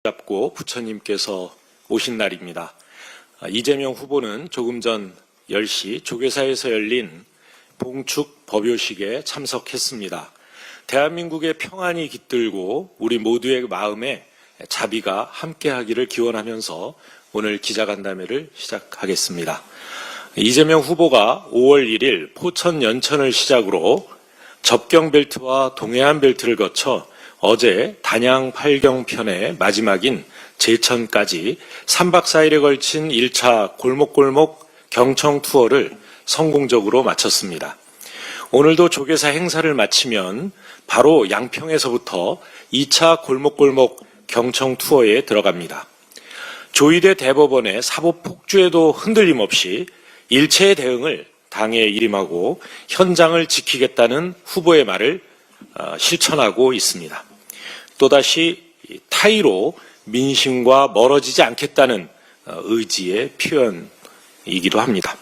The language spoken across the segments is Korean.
잡고 부처님께서 오신 날입니다. 이재명 후보는 조금 전 10시 조계사에서 열린 봉축 법요식에 참석했습니다. 대한민국의 평안이 깃들고 우리 모두의 마음에 자비가 함께하기를 기원하면서 오늘 기자간담회를 시작하겠습니다. 이재명 후보가 5월 1일 포천 연천을 시작으로 접경벨트와 동해안벨트를 거쳐 어제 단양 팔경편의 마지막인 제천까지 3박 4일에 걸친 1차 골목골목 경청 투어를 성공적으로 마쳤습니다. 오늘도 조계사 행사를 마치면 바로 양평에서부터 2차 골목골목 경청 투어에 들어갑니다. 조희대 대법원의 사법 폭주에도 흔들림 없이 일체의 대응을 당에 일임하고 현장을 지키겠다는 후보의 말을 실천하고 있습니다. 또다시 타의로 민심과 멀어지지 않겠다는 의지의 표현이기도 합니다.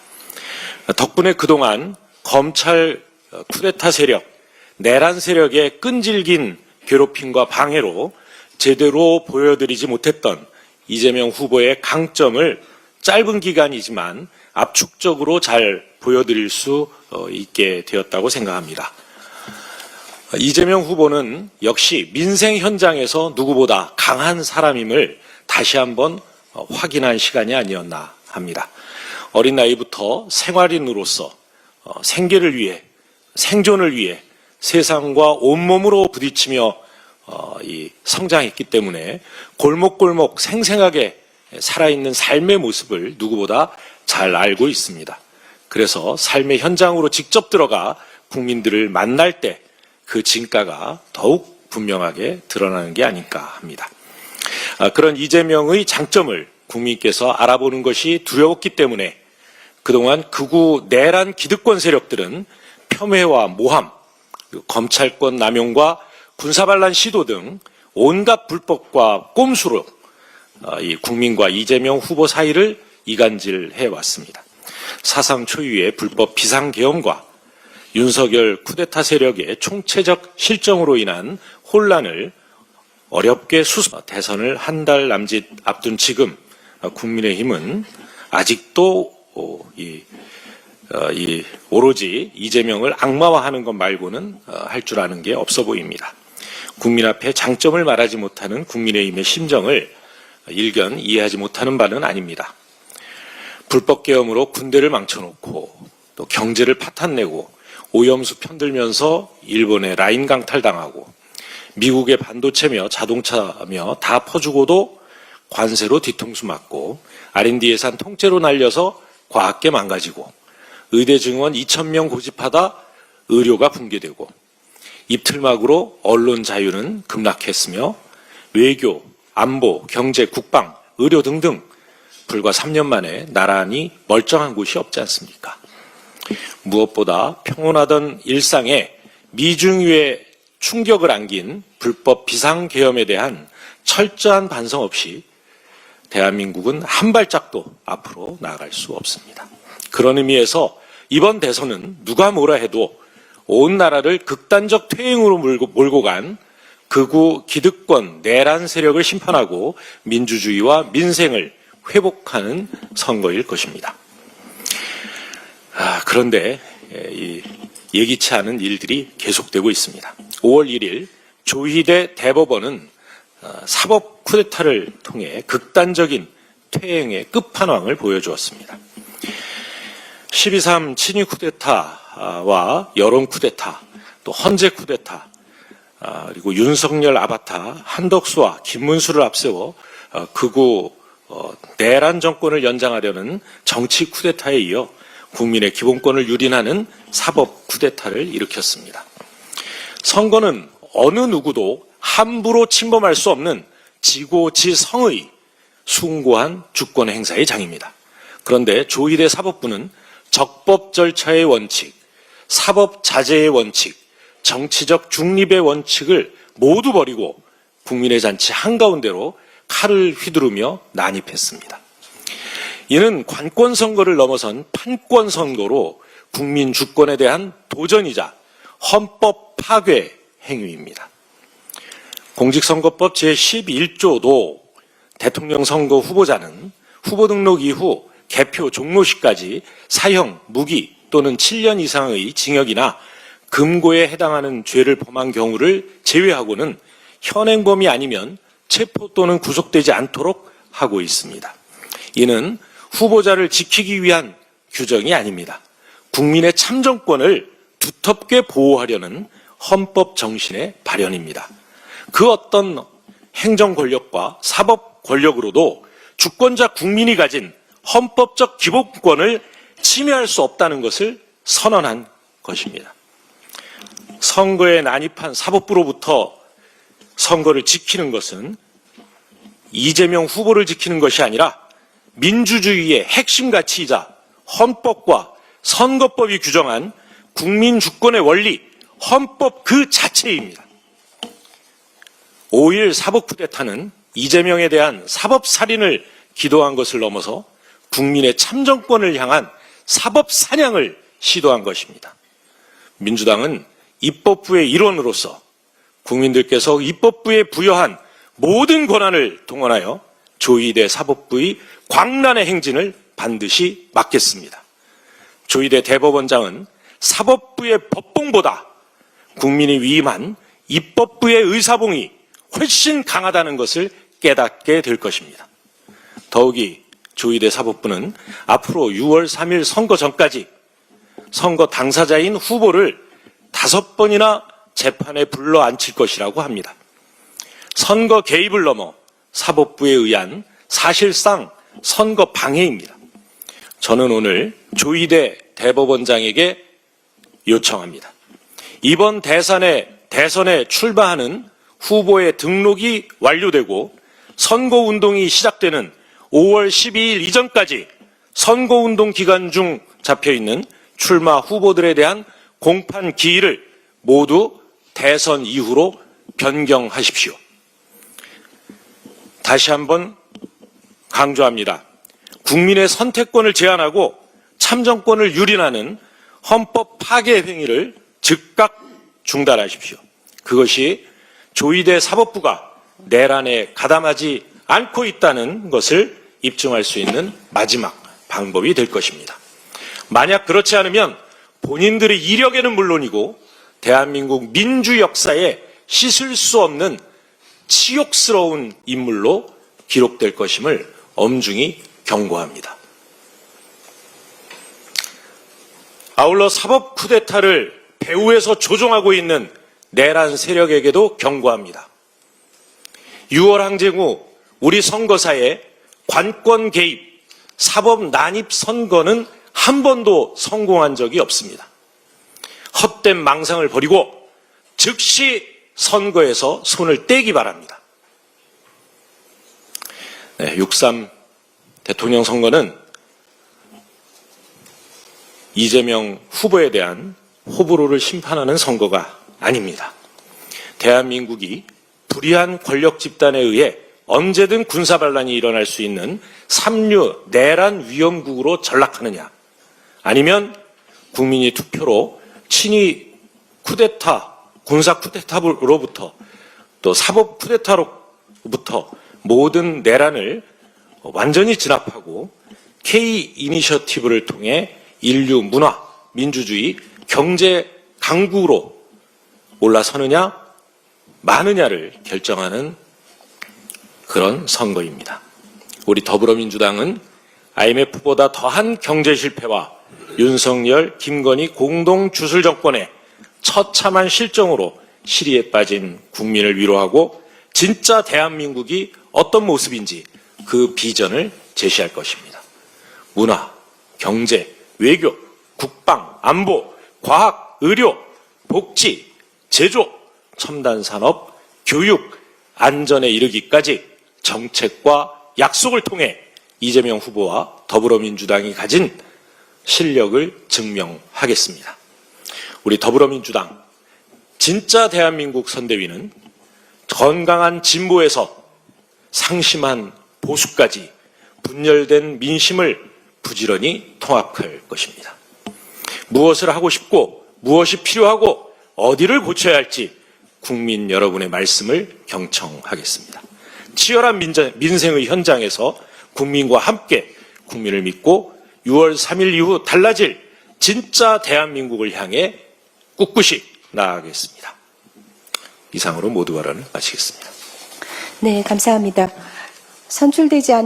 덕분에 그동안 검찰 쿠데타 세력, 내란 세력의 끈질긴 괴롭힘과 방해로 제대로 보여드리지 못했던 이재명 후보의 강점을 짧은 기간이지만 압축적으로 잘 보여드릴 수 있게 되었다고 생각합니다. 이재명 후보는 역시 민생 현장에서 누구보다 강한 사람임을 다시 한번 확인한 시간이 아니었나 합니다. 어린 나이부터 생활인으로서 생계를 위해, 생존을 위해 세상과 온몸으로 부딪히며 성장했기 때문에 골목골목 생생하게 살아있는 삶의 모습을 누구보다 잘 알고 있습니다. 그래서 삶의 현장으로 직접 들어가 국민들을 만날 때 그 진가가 더욱 분명하게 드러나는 게 아닐까 합니다. 그런 이재명의 장점을 국민께서 알아보는 것이 두려웠기 때문에 그동안 극우 내란 기득권 세력들은 폄훼와 모함, 검찰권 남용과 군사반란 시도 등 온갖 불법과 꼼수로 이 국민과 이재명 후보 사이를 이간질해 왔습니다. 사상 초유의 불법 비상계엄과 윤석열 쿠데타 세력의 총체적 실정으로 인한 혼란을 어렵게 대선을 한 달 남짓 앞둔 지금 국민의힘은 아직도 오로지 이재명을 악마화하는 것 말고는 할 줄 아는 게 없어 보입니다. 국민 앞에 장점을 말하지 못하는 국민의힘의 심정을 일견 이해하지 못하는 바는 아닙니다. 불법 계엄으로 군대를 망쳐놓고 또 경제를 파탄내고 오염수 편들면서 일본에 라인 강탈당하고 미국의 반도체며 자동차며 다 퍼주고도 관세로 뒤통수 맞고 R&D 예산 통째로 날려서 과학계 망가지고 의대 증원 2,000명 고집하다 의료가 붕괴되고 입틀막으로 언론 자유는 급락했으며 외교, 안보, 경제, 국방, 의료 등등 불과 3년 만에 나란히 멀쩡한 곳이 없지 않습니까? 무엇보다 평온하던 일상에 미중유의 충격을 안긴 불법 비상계엄에 대한 철저한 반성 없이 대한민국은 한 발짝도 앞으로 나아갈 수 없습니다. 그런 의미에서 이번 대선은 누가 뭐라 해도 온 나라를 극단적 퇴행으로 몰고 간 극우 기득권 내란 세력을 심판하고 민주주의와 민생을 회복하는 선거일 것입니다. 그런데 예기치 않은 일들이 계속되고 있습니다. 5월 1일 조희대 대법원은 사법 쿠데타를 통해 극단적인 퇴행의 끝판왕을 보여주었습니다. 12.3 친위 쿠데타와 여론 쿠데타, 또 헌재 쿠데타, 그리고 윤석열 아바타 한덕수와 김문수를 앞세워 극우 내란 정권을 연장하려는 정치 쿠데타에 이어 국민의 기본권을 유린하는 사법 쿠데타를 일으켰습니다. 선거는 어느 누구도 함부로 침범할 수 없는 지고지성의 숭고한 주권 행사의 장입니다. 그런데 조희대 사법부는 적법 절차의 원칙, 사법 자제의 원칙, 정치적 중립의 원칙을 모두 버리고 국민의 잔치 한가운데로 칼을 휘두르며 난입했습니다. 이는 관권 선거를 넘어선 판권 선거로 국민 주권에 대한 도전이자 헌법 파괴 행위입니다. 공직선거법 제11조도 대통령 선거 후보자는 후보 등록 이후 개표 종료 시까지 사형, 무기 또는 7년 이상의 징역이나 금고에 해당하는 죄를 범한 경우를 제외하고는 현행범이 아니면 체포 또는 구속되지 않도록 하고 있습니다. 이는 후보자를 지키기 위한 규정이 아닙니다. 국민의 참정권을 두텁게 보호하려는 헌법 정신의 발현입니다. 그 어떤 행정 권력과 사법 권력으로도 주권자 국민이 가진 헌법적 기본권을 침해할 수 없다는 것을 선언한 것입니다. 선거에 난입한 사법부로부터 선거를 지키는 것은 이재명 후보를 지키는 것이 아니라 민주주의의 핵심 가치이자 헌법과 선거법이 규정한 국민 주권의 원리, 헌법 그 자체입니다. 5.1 사법 쿠데타는 이재명에 대한 사법 살인을 기도한 것을 넘어서 국민의 참정권을 향한 사법 사냥을 시도한 것입니다. 민주당은 입법부의 일원으로서 국민들께서 입법부에 부여한 모든 권한을 동원하여 조희대 사법부의 광란의 행진을 반드시 막겠습니다. 조희대 대법원장은 사법부의 법봉보다 국민이 위임한 입법부의 의사봉이 훨씬 강하다는 것을 깨닫게 될 것입니다. 더욱이 조희대 사법부는 앞으로 6월 3일 선거 전까지 선거 당사자인 후보를 5번이나 재판에 불러 앉힐 것이라고 합니다. 선거 개입을 넘어 사법부에 의한 사실상 선거 방해입니다. 저는 오늘 조희대 대법원장에게 요청합니다. 이번 대선에 출마하는 후보의 등록이 완료되고 선거운동이 시작되는 5월 12일 이전까지 선거운동 기간 중 잡혀있는 출마 후보들에 대한 공판 기일을 모두 대선 이후로 변경하십시오. 다시 한번 강조합니다. 국민의 선택권을 제한하고 참정권을 유린하는 헌법 파괴 행위를 즉각 중단하십시오. 그것이 조희대 사법부가 내란에 가담하지 않고 있다는 것을 입증할 수 있는 마지막 방법이 될 것입니다. 만약 그렇지 않으면 본인들의 이력에는 물론이고 대한민국 민주 역사에 씻을 수 없는 치욕스러운 인물로 기록될 것임을 엄중히 경고합니다. 아울러 사법 쿠데타를 배후에서 조종하고 있는 내란 세력에게도 경고합니다. 6월 항쟁 후 우리 선거사에 관권 개입, 사법 난입 선거는 한 번도 성공한 적이 없습니다. 헛된 망상을 버리고 즉시 선거에서 손을 떼기 바랍니다. 6.3 대통령 선거는 이재명 후보에 대한 호불호를 심판하는 선거가 아닙니다. 대한민국이 불의한 권력 집단에 의해 언제든 군사반란이 일어날 수 있는 삼류 내란 위험국으로 전락하느냐, 아니면 국민이 투표로 친위 쿠데타, 군사 쿠데타로부터 또 사법 쿠데타로부터 모든 내란을 완전히 진압하고 K 이니셔티브를 통해 인류 문화, 민주주의, 경제 강국으로 올라서느냐 마느냐를 결정하는 그런 선거입니다. 우리 더불어민주당은 IMF보다 더한 경제 실패와 윤석열, 김건희 공동 주술 정권의 처참한 실정으로 시리에 빠진 국민을 위로하고 진짜 대한민국이 어떤 모습인지 그 비전을 제시할 것입니다. 문화, 경제, 외교, 국방, 안보, 과학, 의료, 복지, 제조, 첨단 산업, 교육, 안전에 이르기까지 정책과 약속을 통해 이재명 후보와 더불어민주당이 가진 실력을 증명하겠습니다. 우리 더불어민주당, 진짜 대한민국 선대위는 건강한 진보에서 상심한 보수까지 분열된 민심을 부지런히 통합할 것입니다. 무엇을 하고 싶고 무엇이 필요하고 어디를 고쳐야 할지 국민 여러분의 말씀을 경청하겠습니다. 치열한 민생의 현장에서 국민과 함께 국민을 믿고 6월 3일 이후 달라질 진짜 대한민국을 향해 꿋꿋이 나아가겠습니다. 이상으로 모두 발언을 마치겠습니다. 네, 감사합니다. 선출되지 않은